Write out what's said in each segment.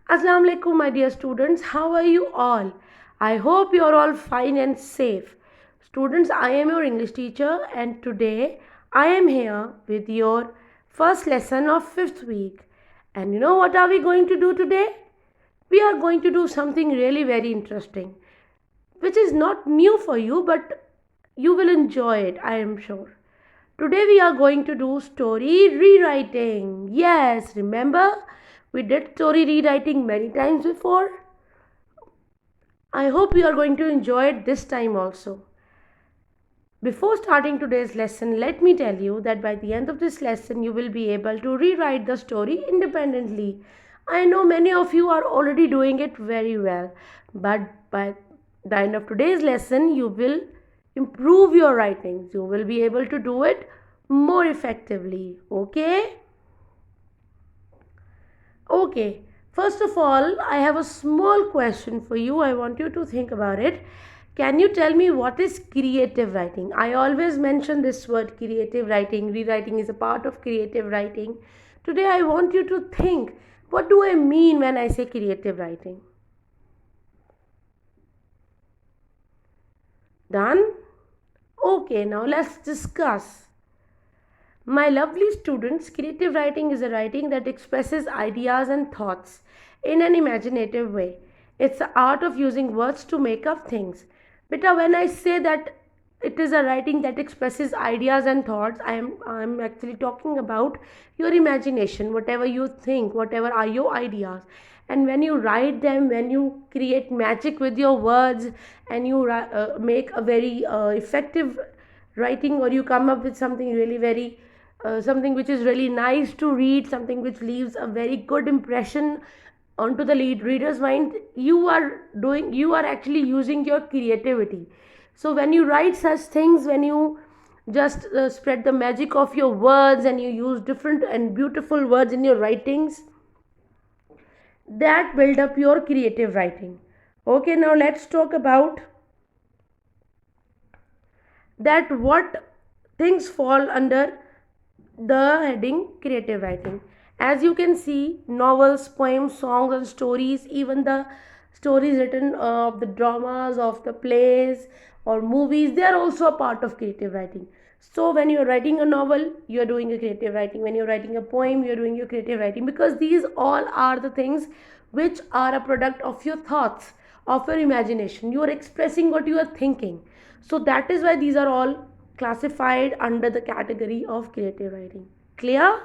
Assalamu alaikum, my dear students. How are you all? I hope you are all fine and safe. Students, I am your English teacher, and today I am here with your first lesson of fifth week. And you know what are we going to do today? We are going to do something really very interesting, which is not new for you, but you will enjoy it, I am sure. Today we are going to do story rewriting. Yes, remember we did story rewriting many times before. I hope you are going to enjoy it this time also. Before starting today's lesson, let me tell you that by the end of this lesson, you will be able to rewrite the story independently. I know many of you are already doing it very well, but by the end of today's lesson, you will improve your writings. You will be able to do it more effectively. Okay? Okay, first of all, I have a small question for you. I want you to think about it. Can you tell me what is creative writing? I always mention this word creative writing. Rewriting is a part of creative writing. Today, I want you to think, what do I mean when I say creative writing? Done? Okay, now let's discuss. My lovely students, creative writing is a writing that expresses ideas and thoughts in an imaginative way. It's the art of using words to make up things. Beta, when I say that it is a writing that expresses ideas and thoughts, I'm actually talking about your imagination, whatever you think, whatever are your ideas. And when you write them, when you create magic with your words, and you make a very effective writing, or you come up with something really very something which is really nice to read, something which leaves a very good impression onto the reader's mind, you are actually using your creativity. So when you write such things, when you just spread the magic of your words and you use different and beautiful words in your writings, that build up your creative writing. Okay, now let's talk about that what things fall under the heading creative writing. As you can see, novels, poems, songs, and stories, even the stories written of the dramas, of the plays or movies, they are also a part of creative writing. So when you're writing a novel, you're doing a creative writing. When you're writing a poem, you're doing your creative writing, because these all are the things which are a product of your thoughts, of your imagination. You are expressing what you are thinking. So that is why these are all classified under the category of creative writing. Clear?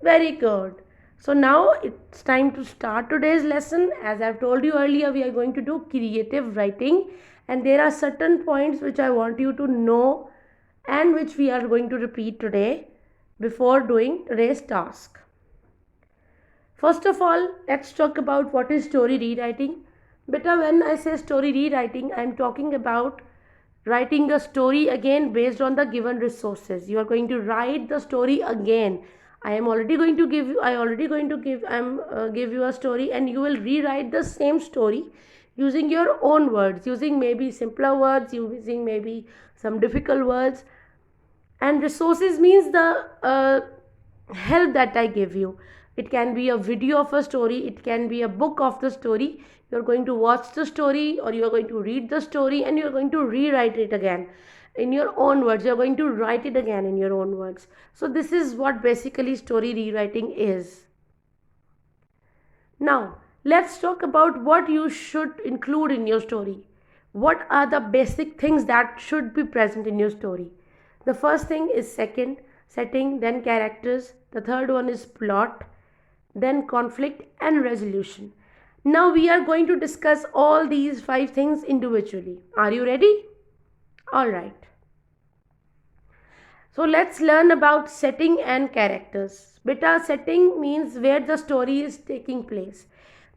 Very good. So now it's time to start today's lesson. As I've told you earlier, we are going to do creative writing, and there are certain points which I want you to know and which we are going to repeat today before doing today's task. First of all, let's talk about what is story rewriting. Beta, when I say story rewriting, I am talking about writing a story again based on the given resources. You are going to write the story again. I'm already going to give you a story, and you will rewrite the same story using your own words, using maybe simpler words, using maybe some difficult words. And resources means the help that I give you. It can be a video of a story, it can be a book of the story. You're going to watch the story, or you're going to read the story, and you're going to rewrite it again in your own words. You're going to write it again in your own words. So this is what basically story rewriting is. Now let's talk about what you should include in your story. What are the basic things that should be present in your story? The first thing is setting, then characters. The third one is plot, then conflict and resolution. Now we are going to discuss all these 5 things individually. Are you ready? All right. So let's learn about setting and characters. Beta, setting means where the story is taking place.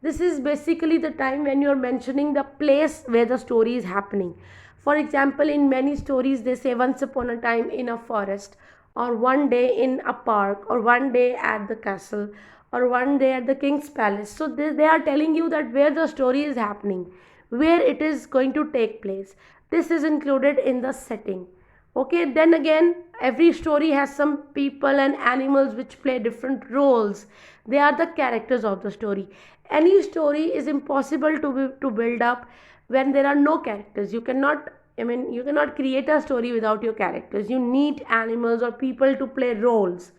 This is basically the time when you're mentioning the place where the story is happening. For example, in many stories, they say once upon a time in a forest, or one day in a park, or one day at the castle, or one day at the king's palace. So they are telling you that where the story is happening, where it is going to take place. This is included in the setting. Okay, then again, every story has some people and animals which play different roles. They are the characters of the story. Any story is impossible to build up when there are no characters. You cannot, I mean, you cannot create a story without your characters. You need animals or people to play roles.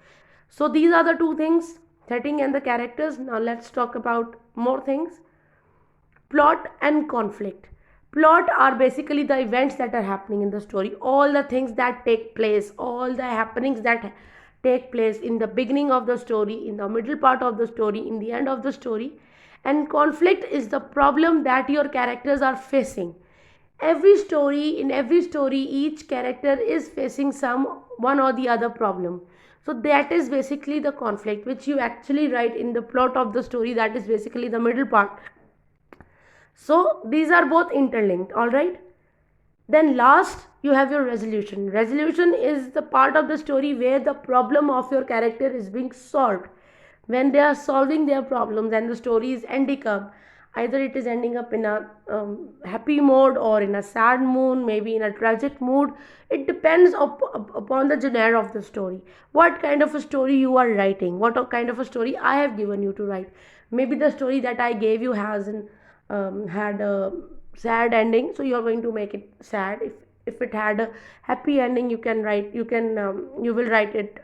So these are the two things, setting and the characters. Now let's talk about more things. Plot and conflict. Plot are basically the events that are happening in the story, all the things that take place, all the happenings that take place in the beginning of the story, in the middle part of the story, in the end of the story. And conflict is the problem that your characters are facing. In every story each character is facing some one or the other problem. So that is basically the conflict which you actually write in the plot of the story. That is basically the middle part. So these are both interlinked, all right. Then last you have your resolution. Resolution is the part of the story where the problem of your character is being solved. When they are solving their problems and the story is ending up, either it is ending up in a happy mode or in a sad mood, maybe in a tragic mood. It depends upon the genre of the story, what kind of a story you are writing, what kind of a story I have given you to write. Maybe the story that I gave you has had a sad ending, so you are going to make it sad. If it had a happy ending, you will write it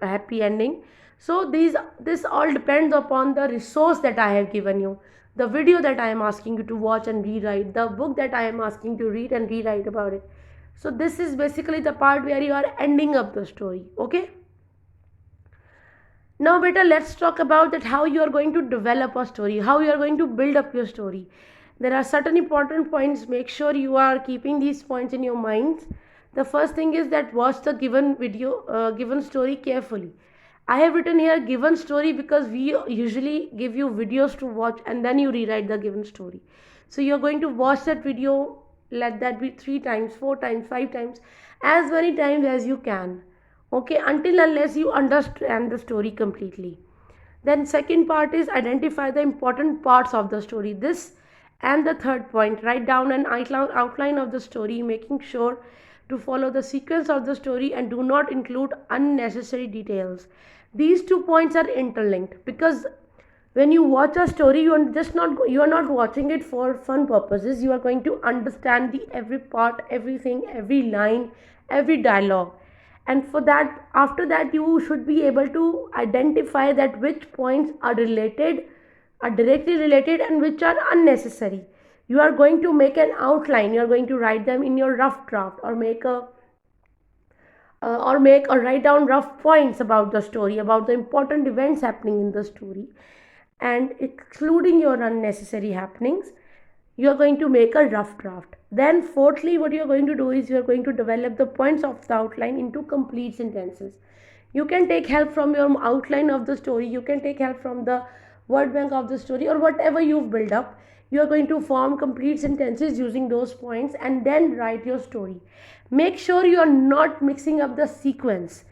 a happy ending. So this all depends upon the resource that I have given you, the video that I am asking you to watch and rewrite, the book that I am asking to read and rewrite about it. So this is basically the part where you are ending up the story. Okay, now beta, let's talk about that how you are going to develop a story, how you are going to build up your story. There are certain important points. Make sure you are keeping these points in your minds. The first thing is that watch the given story carefully. I have written here given story because we usually give you videos to watch and then you rewrite the given story. So you're going to watch that video, let that be 3 times, 4 times, 5 times, as many times as you can. Okay, until unless you understand the story completely. Then second part is identify the important parts of the story. This and the third point, write down an outline of the story, making sure to follow the sequence of the story and do not include unnecessary details. These 2 points are interlinked because when you watch a story, you are not watching it for fun purposes. You are going to understand the every part, everything, every line, every dialogue. And for that, after that, you should be able to identify that which points are related, are directly related, and which are unnecessary. You are going to make an outline, you are going to write them in your rough draft, or write down rough points about the story, about the important events happening in the story, and excluding your unnecessary happenings. You are going to make a rough draft. Then fourthly, what you are going to do is you are going to develop the points of the outline into complete sentences. You can take help from your outline of the story, you can take help from the word bank of the story, or whatever you've built up. You are going to form complete sentences using those points and then write your story. Make sure you are not mixing up the sequence.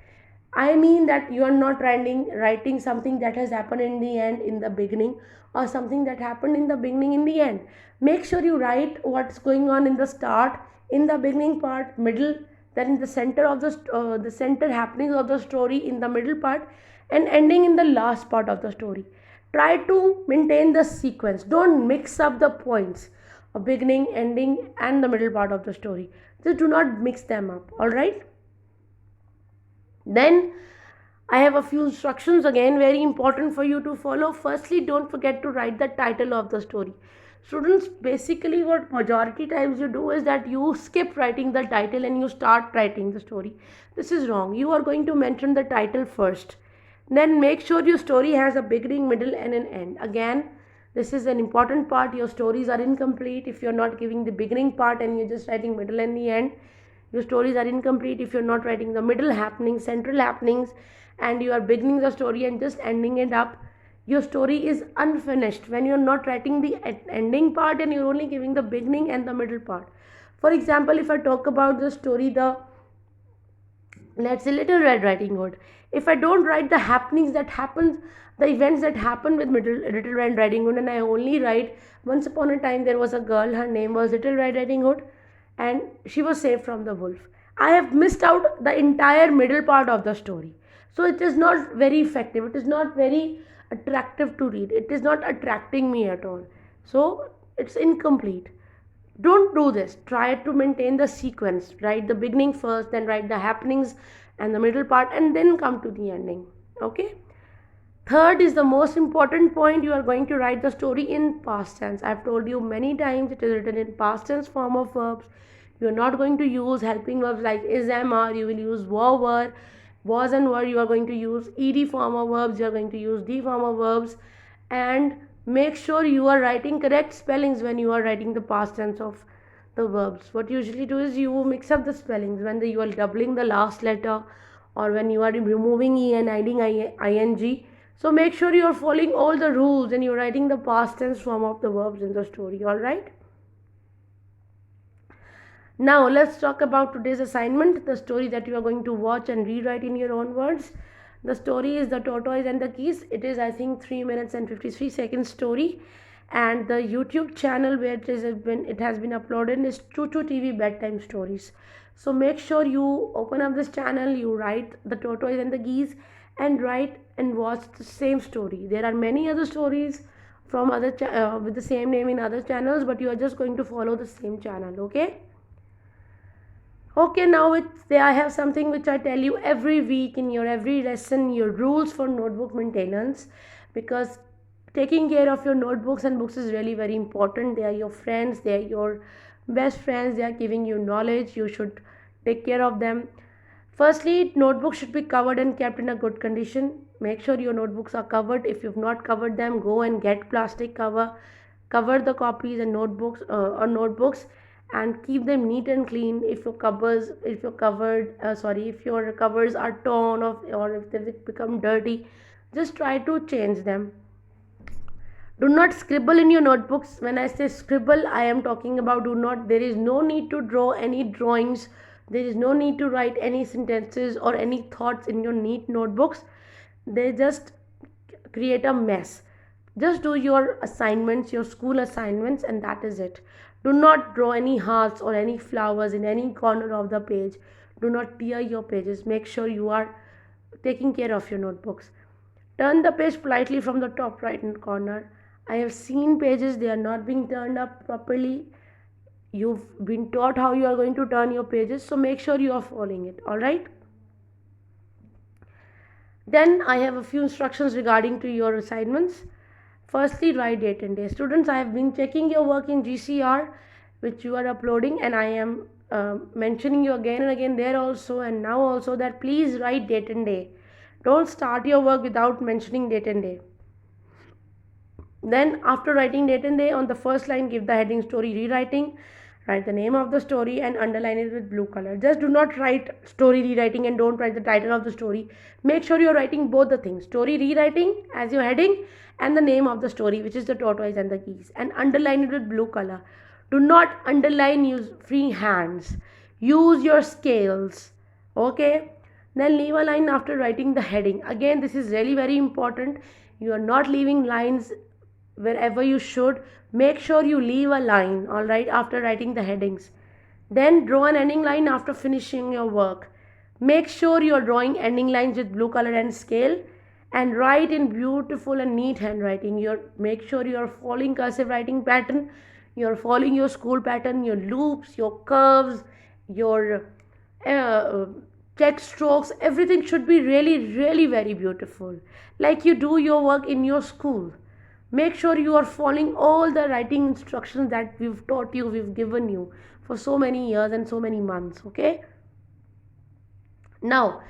I mean that you are not writing something that has happened in the end in the beginning, or something that happened in the beginning in the end. Make sure you write what's going on in the start, in the beginning part, middle, then in the center of the center happenings of the story in the middle part, and ending in the last part of the story. Try to maintain the sequence. Don't mix up the points of beginning, ending, and the middle part of the story. Just do not mix them up. All right. Then I have a few instructions again, very important for you to follow. Firstly, don't forget to write the title of the story. Students, basically what majority times you do is that you skip writing the title and you start writing the story. This is wrong. You are going to mention the title first. Then make sure your story has a beginning, middle, and an end. Again, this is an important part. Your stories are incomplete if you're not giving the beginning part and you're just writing middle and the end. Your stories are incomplete if you're not writing the middle happenings, central happenings, and you are beginning the story and just ending it up. Your story is unfinished when you're not writing the ending part and you're only giving the beginning and the middle part. For example, if I talk about the story, let's say Little Red Riding Hood, if I don't write the happenings that happens, the events that happen with Little Red Riding Hood, and I only write once upon a time there was a girl, her name was Little Red Riding Hood, and she was saved from the wolf. I have missed out the entire middle part of the story. So it is not very effective. It is not very attractive to read. It is not attracting me at all. So it's incomplete. Don't do this. Try to maintain the sequence. Write the beginning first, then write the happenings and the middle part, and then come to the ending. Okay? Third is the most important point. You are going to write the story in past tense. I've told you many times it is written in past tense form of verbs. You are not going to use helping verbs like is, am, are. You will use were, was, and were. You are going to use ed form of verbs. You are going to use d form of verbs. And make sure you are writing correct spellings when you are writing the past tense of the verbs. What you usually do is you mix up the spellings when you are doubling the last letter, or when you are removing e and adding ing. So make sure you are following all the rules and you're writing the past tense form of the verbs in the story. All right. Now let's talk about today's assignment, the story that you are going to watch and rewrite in your own words. The story is The Tortoise and the Geese. It is, I think, 3 minutes and 53 seconds story, and the YouTube channel where it has been uploaded is Tutu TV Bedtime Stories. So make sure you open up this channel, you write The Tortoise and the Geese, and write and watch the same story. There are many other stories from with the same name in other channels, but you are just going to follow the same channel. Okay, now I have something which I tell you every week in your every lesson, your rules for notebook maintenance, because taking care of your notebooks and books is really very important. They are your friends, they are your best friends, they are giving you knowledge. You should take care of them. Firstly, notebooks should be covered and kept in a good condition. Make sure your notebooks are covered. If you've not covered them, go and get plastic cover the copies and notebooks, and keep them neat and clean. If your covers are torn off, or if they become dirty, just try to change them. Do not scribble in your notebooks. When I say scribble, I am talking about there is no need to draw any drawings. There is no need to write any sentences or any thoughts in your neat notebooks. They just create a mess. Just do your assignments, your school assignments, and that is it. Do not draw any hearts or any flowers in any corner of the page. Do not tear your pages. Make sure you are taking care of your notebooks. Turn the page politely from the top right hand corner. I have seen pages, they are not being turned up properly. You've been taught how you are going to turn your pages, so make sure you are following it. All right. Then I have a few instructions regarding to your assignments. Firstly, write date and day. Students, I have been checking your work in GCR, which you are uploading, and I am mentioning you again and again there also and now also that please write date and day. Don't start your work without mentioning date and day. Then after writing date and day, on the first line give the heading story rewriting. Write the name of the story and underline it with blue color. Just do not write story rewriting and don't write the title of the story. Make sure you are writing both the things, story rewriting as your heading and the name of the story, which is The Tortoise and the Geese, and underline it with blue color. Do not underline, use free hands. Use your scales. Okay. Then leave a line after writing the heading. Again, this is really very important. You are not leaving lines wherever you should. Make sure you leave a line, all right, after writing the headings. Then draw an ending line after finishing your work. Make sure you are drawing ending lines with blue color and scale, and write in beautiful and neat handwriting. Make sure you are following cursive writing pattern. You are following your school pattern, your loops, your curves, your check strokes. Everything should be really, really very beautiful, like you do your work in your school. Make sure you are following all the writing instructions that we've taught you, we've given you for so many years and so many months. Okay. Now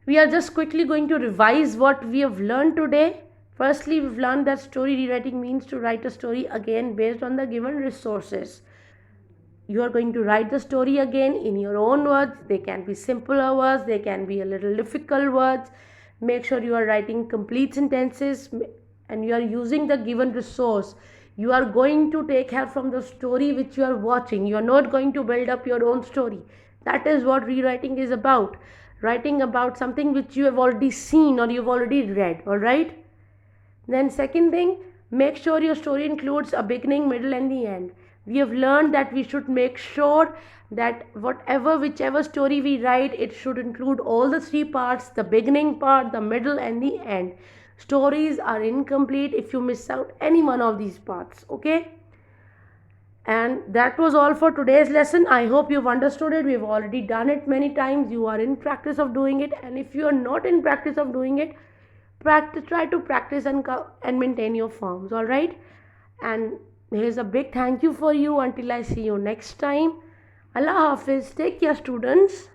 we are just quickly going to revise what we have learned today. Firstly, we've learned that story rewriting means to write a story again based on the given resources. You are going to write the story again in your own words. They can be simpler words, they can be a little difficult words. Make sure you are writing complete sentences and you are using the given resource. You are going to take help from the story which you are watching. You are not going to build up your own story. That is what rewriting is about. Writing about something which you have already seen or you've already read. All right. Then second thing, make sure your story includes a beginning, middle and the end. We have learned that we should make sure that whichever story we write, it should include all the three parts: the beginning part, the middle, and the end. Stories are incomplete if you miss out any one of these parts. Okay, and that was all for today's lesson. I hope you've understood it. We've already done it many times. You are in practice of doing it, and if you are not in practice of doing it, try to practice and maintain your forms. All right, and here's a big thank you for you. Until I see you next time, Allah Hafiz. Take care, students.